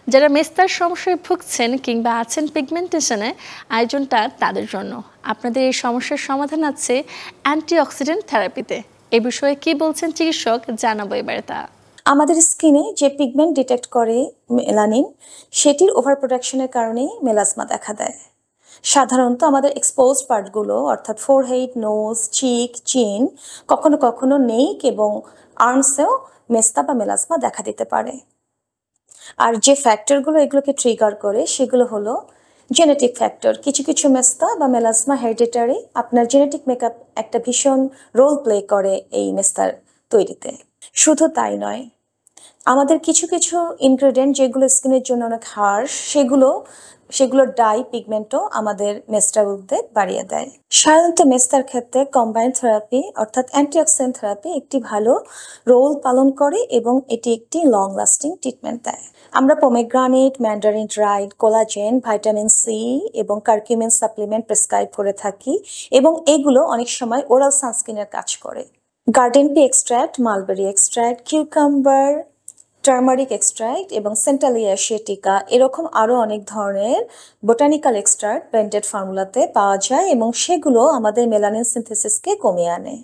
যারা মেস্তার সমস্যায় ভুগছেন কিংবা আছেন পিগমেন্টেশনে, আয়োজনটা তাদের জন্য। আপনাদের এই সমস্যার সমাধান আছে অ্যান্টিঅক্সিডেন্ট থেরাপিতে। এ বিষয়ে কি বলছেন চিকিৎসক, জানাবো এবারে তা। আমাদের স্কিনে যে পিগমেন্ট ডিটেক্ট করে মেলানিন, সেটির ওভার প্রোডাকশনের কারণেই মেলাসমা দেখা দেয়। সাধারণত আমাদের এক্সপোজড পার্টগুলো অর্থাৎ ফোরহেড, নোজ, চিক, চিন, কখনো কখনো নেক এবং আর্মসেও মেস্তা বা মেলাসমা দেখা দিতে পারে। আর যে ফ্যাক্টরগুলো এগুলোকে ট্রিগার করে সেগুলো হলো জেনেটিক ফ্যাক্টর। কিছু কিছু মেস্তা বা মেলাসমা হেরিডিটারি, আপনার জেনেটিক মেকআপ একটা ভীষণ রোল প্লে করে এই মেস্তার তৈরিতে। শুধু তাই নয়, আমাদের কিছু কিছু ইনগ্রেডিয়েন্ট যেগুলো স্কিনের জন্য অনেক হার্শ, সেগুলোর ডাই পিগমেন্টও আমাদের মেস্তার উদ্বেগ বাড়িয়ে দেয়। সাধারণত মেস্তার ক্ষেত্রে কম্বাইন থেরাপি অর্থাৎ অ্যান্টিঅক্সিডেন্ট থেরাপি একটি ভালো রোল পালন করে এবং এটি একটি লং লাস্টিং ট্রিটমেন্ট দেয়। আমরা pomegranate, mandarin dried, collagen, vitamin C এবং কার্কিউমিন সাপ্লিমেন্ট প্রেসক্রাইব করে থাকি এবং এগুলো অনেক সময় ওরাল সানস্ক্রিনের কাজ করে। Garden P extract, mulberry extract, cucumber, turmeric extract এবং সেন্টালিয়া এশিয়াটিকা এরকম আরও অনেক ধরনের বোটানিক্যাল এক্সট্র্যাক্ট ব্লেন্ডেড ফর্মুলাতে পাওয়া যায় এবং সেগুলো আমাদের মেলানিন সিনথেসিসকে কমিয়ে আনে।